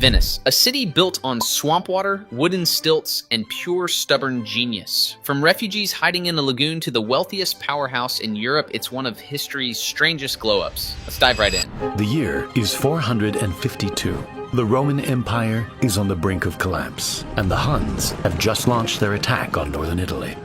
Venice, a city built on swamp water, wooden stilts, and pure stubborn genius. From refugees hiding in a lagoon to the wealthiest powerhouse in Europe, it's one of history's strangest glow-ups. Let's dive right in. The year is 452. The Roman Empire is on the brink of collapse, and the Huns have just launched their attack on northern Italy.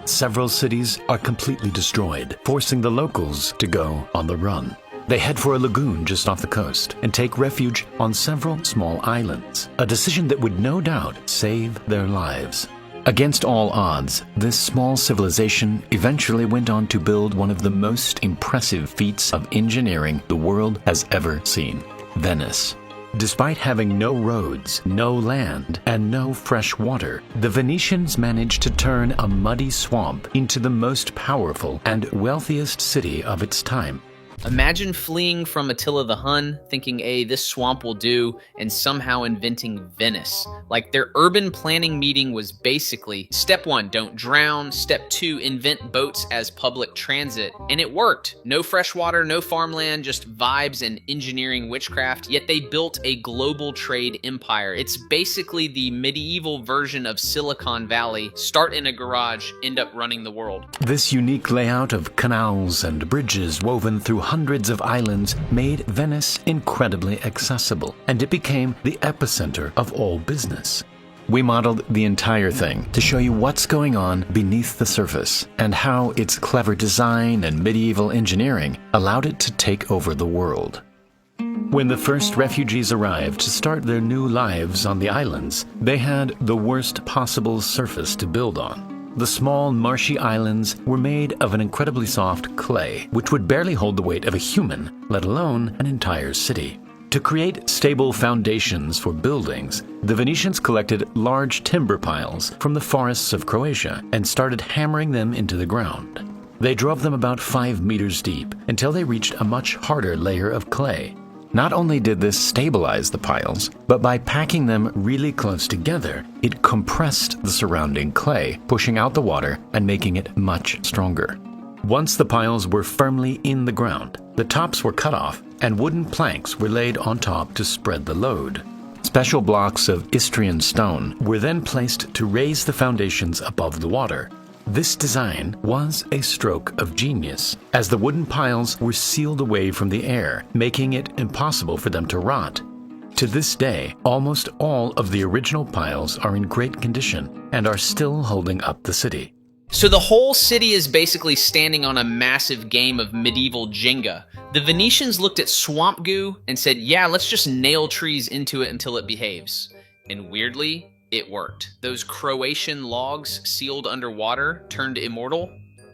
Several cities are completely destroyed, forcing the locals to go on the run. They head for a lagoon just off the coast and take refuge on several small islands, a decision that would no doubt save their lives. Against all odds, this small civilization eventually went on to build one of the most impressive feats of engineering the world has ever seen: Venice. Despite having no roads, no land, and no fresh water, the Venetians managed to turn a muddy swamp into the most powerful and wealthiest city of its time. Imagine fleeing from Attila the Hun, thinking, hey, this swamp will do, and somehow inventing Venice. Like, their urban planning meeting was basically, step 1, don't drown. Step 2, invent boats as public transit. And it worked. No fresh water, no farmland, just vibes and engineering witchcraft. Yet they built a global trade empire. It's basically the medieval version of Silicon Valley. Start in a garage, end up running the world. This unique layout of canals and bridges woven through hundreds of islands made Venice incredibly accessible, and it became the epicenter of all business. We modeled the entire thing to show you what's going on beneath the surface and how its clever design and medieval engineering allowed it to take over the world. When the first refugees arrived to start their new lives on the islands, they had the worst possible surface to build on. The small, marshy islands were made of an incredibly soft clay, which would barely hold the weight of a human, let alone an entire city. To create stable foundations for buildings, the Venetians collected large timber piles from the forests of Croatia and started hammering them into the ground. They drove them about 5 meters deep until they reached a much harder layer of clay. Not only did this stabilize the piles, but by packing them really close together, it compressed the surrounding clay, pushing out the water and making it much stronger. Once the piles were firmly in the ground, the tops were cut off and wooden planks were laid on top to spread the load. Special blocks of Istrian stone were then placed to raise the foundations above the water. This design was a stroke of genius, as the wooden piles were sealed away from the air, making it impossible for them to rot. To this day, almost all of the original piles are in great condition and are still holding up the city. So the whole city is basically standing on a massive game of medieval Jenga. The Venetians looked at swamp goo and said, yeah, let's just nail trees into it until it behaves. And weirdly, it worked. Those Croatian logs sealed underwater turned immortal.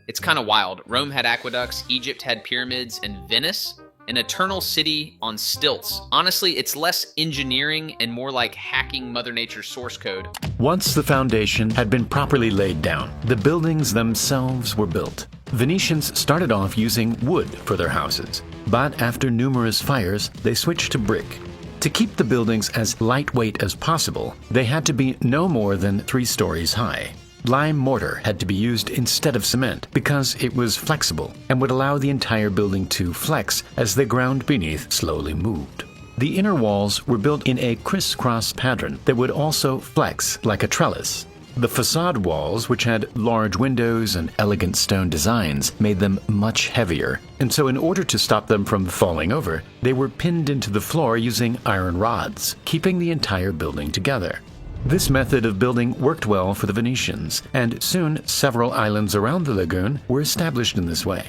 It's kind of wild. Rome had aqueducts, Egypt had pyramids, and Venice, an eternal city on stilts. Honestly, it's less engineering and more like hacking Mother Nature's source code. Once the foundation had been properly laid down, the buildings themselves were built. Venetians started off using wood for their houses, but after numerous fires, they switched to brick. To keep the buildings as lightweight as possible, they had to be no more than 3 stories high. Lime mortar had to be used instead of cement because it was flexible and would allow the entire building to flex as the ground beneath slowly moved. The inner walls were built in a crisscross pattern that would also flex like a trellis. The facade walls, which had large windows and elegant stone designs, made them much heavier, and so in order to stop them from falling over, they were pinned into the floor using iron rods, keeping the entire building together. This method of building worked well for the Venetians, and soon several islands around the lagoon were established in this way.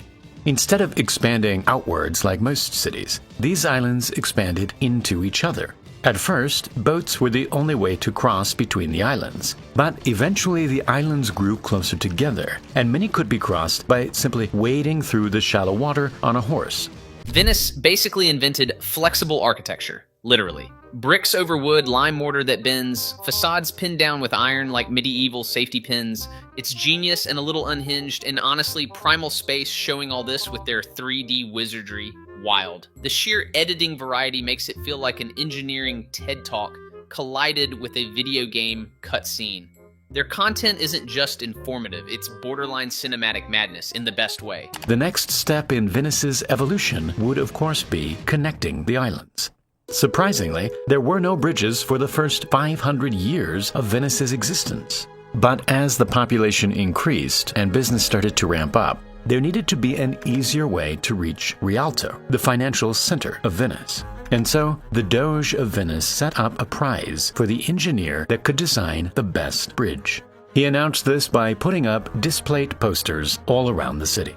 Instead of expanding outwards like most cities, these islands expanded into each other. At first, boats were the only way to cross between the islands, but eventually the islands grew closer together, and many could be crossed by simply wading through the shallow water on a horse. Venice basically invented flexible architecture, literally. Bricks over wood, lime mortar that bends, facades pinned down with iron like medieval safety pins. It's genius and a little unhinged, and honestly, Primal Space showing all this with their 3D wizardry. Wild. The sheer editing variety makes it feel like an engineering TED Talk collided with a video game cutscene. Their content isn't just informative, it's borderline cinematic madness in the best way. The next step in Venice's evolution would, of course, be connecting the islands. Surprisingly, there were no bridges for the first 500 years of Venice's existence. But as the population increased and business started to ramp up, there needed to be an easier way to reach Rialto, the financial center of Venice. And so, the Doge of Venice set up a prize for the engineer that could design the best bridge. He announced this by putting up displate posters all around the city.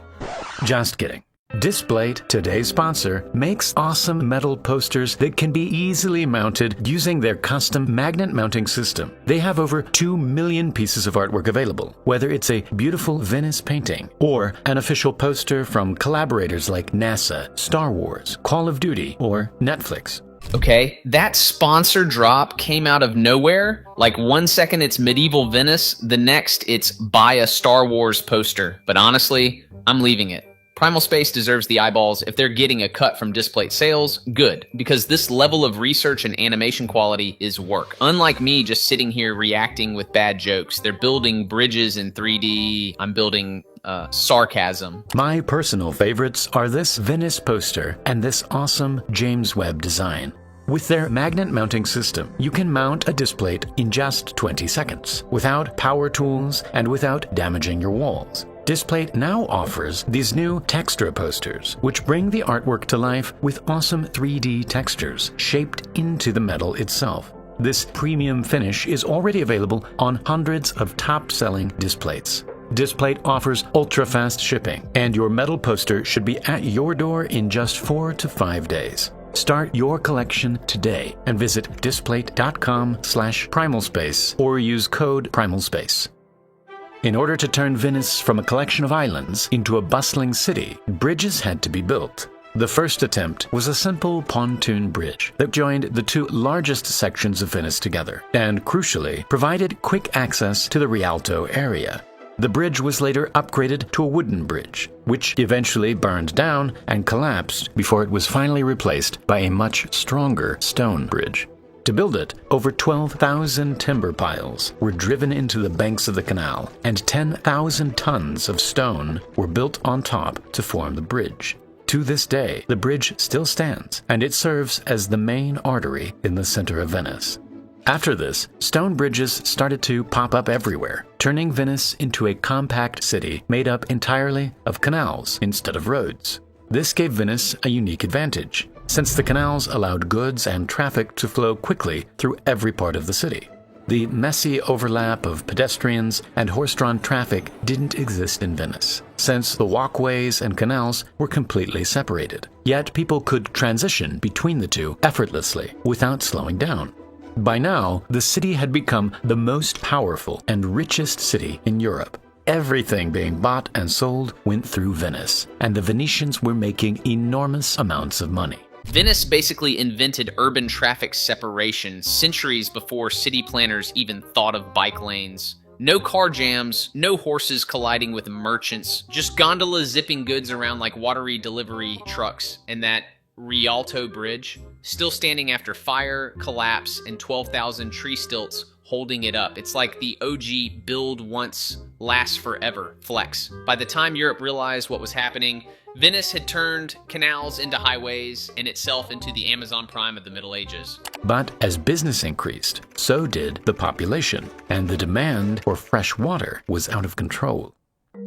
Just kidding. Displate, today's sponsor, makes awesome metal posters that can be easily mounted using their custom magnet mounting system. They have over 2 million pieces of artwork available, whether it's a beautiful Venice painting or an official poster from collaborators like NASA, Star Wars, Call of Duty, or Netflix. Okay, that sponsor drop came out of nowhere. Like 1 second it's medieval Venice, the next it's buy a Star Wars poster. But honestly, I'm leaving it. Primal Space deserves the eyeballs. If they're getting a cut from displate sales, good, because this level of research and animation quality is work. Unlike me just sitting here reacting with bad jokes, they're building bridges in 3D. I'm building sarcasm. My personal favorites are this Venice poster and this awesome James Webb design. With their magnet mounting system, you can mount a displate in just 20 seconds, without power tools and without damaging your walls. Displate now offers these new texture posters, which bring the artwork to life with awesome 3D textures shaped into the metal itself. This premium finish is already available on hundreds of top-selling displates. Displate offers ultra-fast shipping, and your metal poster should be at your door in just 4 to 5 days. Start your collection today and visit displate.com/primalspace or use code primalspace. In order to turn Venice from a collection of islands into a bustling city, bridges had to be built. The first attempt was a simple pontoon bridge that joined the two largest sections of Venice together and, crucially, provided quick access to the Rialto area. The bridge was later upgraded to a wooden bridge, which eventually burned down and collapsed before it was finally replaced by a much stronger stone bridge. To build it, over 12,000 timber piles were driven into the banks of the canal, and 10,000 tons of stone were built on top to form the bridge. To this day, the bridge still stands, and it serves as the main artery in the center of Venice. After this, stone bridges started to pop up everywhere, turning Venice into a compact city made up entirely of canals instead of roads. This gave Venice a unique advantage, since the canals allowed goods and traffic to flow quickly through every part of the city. The messy overlap of pedestrians and horse-drawn traffic didn't exist in Venice, since the walkways and canals were completely separated. Yet people could transition between the two effortlessly without slowing down. By now, the city had become the most powerful and richest city in Europe. Everything being bought and sold went through Venice, and the Venetians were making enormous amounts of money. Venice basically invented urban traffic separation centuries before city planners even thought of bike lanes. No car jams, no horses colliding with merchants, just gondolas zipping goods around like watery delivery trucks, and that Rialto Bridge, still standing after fire, collapse, and 12,000 tree stilts holding it up. It's like the OG build once, last forever flex. By the time Europe realized what was happening, Venice had turned canals into highways and itself into the Amazon Prime of the Middle Ages. But as business increased, so did the population, and the demand for fresh water was out of control.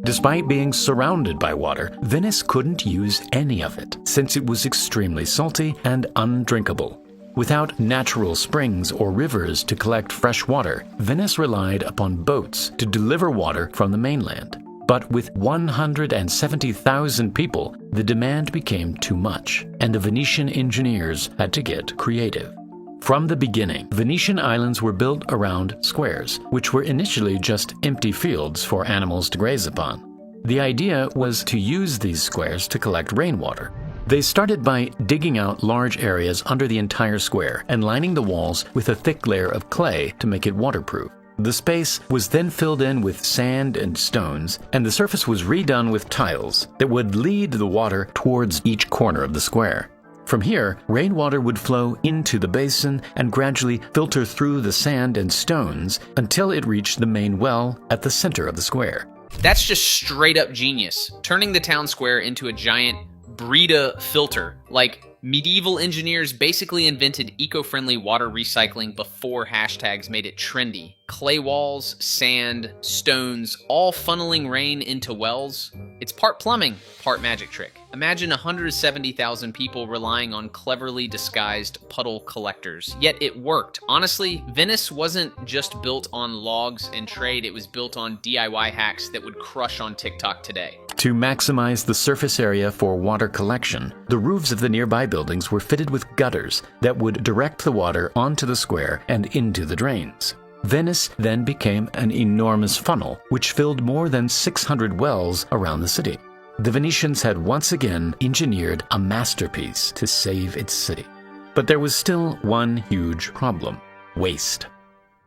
Despite being surrounded by water, Venice couldn't use any of it, since it was extremely salty and undrinkable. Without natural springs or rivers to collect fresh water, Venice relied upon boats to deliver water from the mainland. But with 170,000 people, the demand became too much, and the Venetian engineers had to get creative. From the beginning, Venetian islands were built around squares, which were initially just empty fields for animals to graze upon. The idea was to use these squares to collect rainwater. They started by digging out large areas under the entire square and lining the walls with a thick layer of clay to make it waterproof. The space was then filled in with sand and stones, and the surface was redone with tiles that would lead the water towards each corner of the square. From here, rainwater would flow into the basin and gradually filter through the sand and stones until it reached the main well at the center of the square. That's just straight up genius, turning the town square into a giant Brita filter. Like, Medieval engineers basically invented eco-friendly water recycling before hashtags made it trendy. Clay walls, sand, stones, all funneling rain into wells. It's part plumbing, part magic trick. Imagine 170,000 people relying on cleverly disguised puddle collectors. Yet it worked. Honestly, Venice wasn't just built on logs and trade, it was built on DIY hacks that would crush on TikTok today. To maximize the surface area for water collection, the roofs of the nearby buildings were fitted with gutters that would direct the water onto the square and into the drains. Venice then became an enormous funnel, which filled more than 600 wells around the city. The Venetians had once again engineered a masterpiece to save its city. But there was still one huge problem: waste.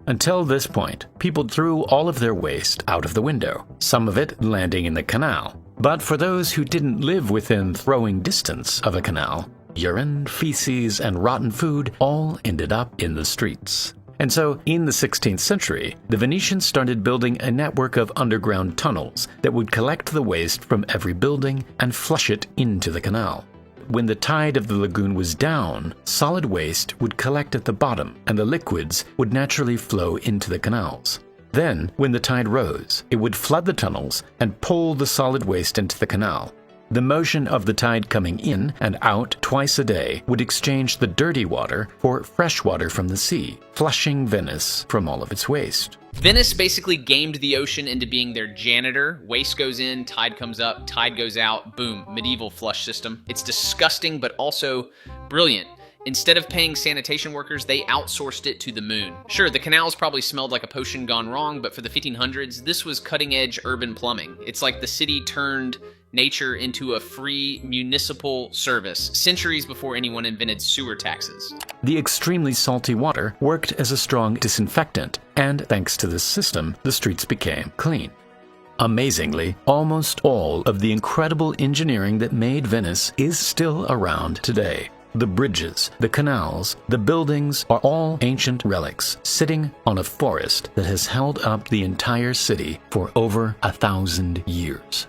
Until this point, people threw all of their waste out of the window, some of it landing in the canal. But for those who didn't live within throwing distance of a canal, urine, feces, and rotten food all ended up in the streets. And so, in the 16th century, the Venetians started building a network of underground tunnels that would collect the waste from every building and flush it into the canal. When the tide of the lagoon was down, solid waste would collect at the bottom, and the liquids would naturally flow into the canals. Then, when the tide rose, it would flood the tunnels and pull the solid waste into the canal. The motion of the tide coming in and out twice a day would exchange the dirty water for fresh water from the sea, flushing Venice from all of its waste. Venice basically gamed the ocean into being their janitor. Waste goes in, tide comes up, tide goes out, boom, medieval flush system. It's disgusting, but also brilliant. Instead of paying sanitation workers, they outsourced it to the moon. Sure, the canals probably smelled like a potion gone wrong, but for the 1500s, this was cutting-edge urban plumbing. It's like the city turned nature into a free municipal service, centuries before anyone invented sewer taxes. The extremely salty water worked as a strong disinfectant, and thanks to this system, the streets became clean. Amazingly, almost all of the incredible engineering that made Venice is still around today. The bridges, the canals, the buildings are all ancient relics sitting on a forest that has held up the entire city for over 1,000 years.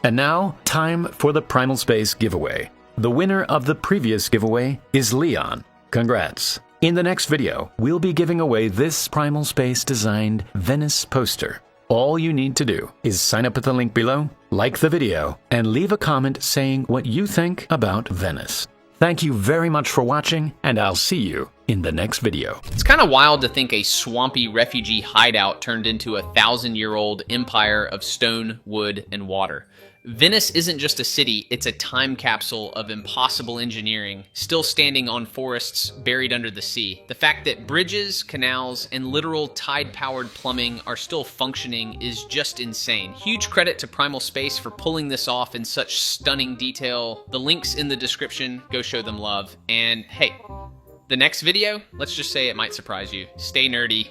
And now, time for the Primal Space giveaway. The winner of the previous giveaway is Leon. Congrats! In the next video, we'll be giving away this Primal Space designed Venice poster. All you need to do is sign up at the link below, like the video, and leave a comment saying what you think about Venice. Thank you very much for watching, and I'll see you in the next video. It's kind of wild to think a swampy refugee hideout turned into a 1,000-year-old empire of stone, wood, and water. Venice isn't just a city, it's a time capsule of impossible engineering, still standing on forests buried under the sea. The fact that bridges, canals, and literal tide-powered plumbing are still functioning is just insane. Huge credit to Primal Space for pulling this off in such stunning detail. The link's in the description, go show them love. And hey, the next video, let's just say it might surprise you. Stay nerdy.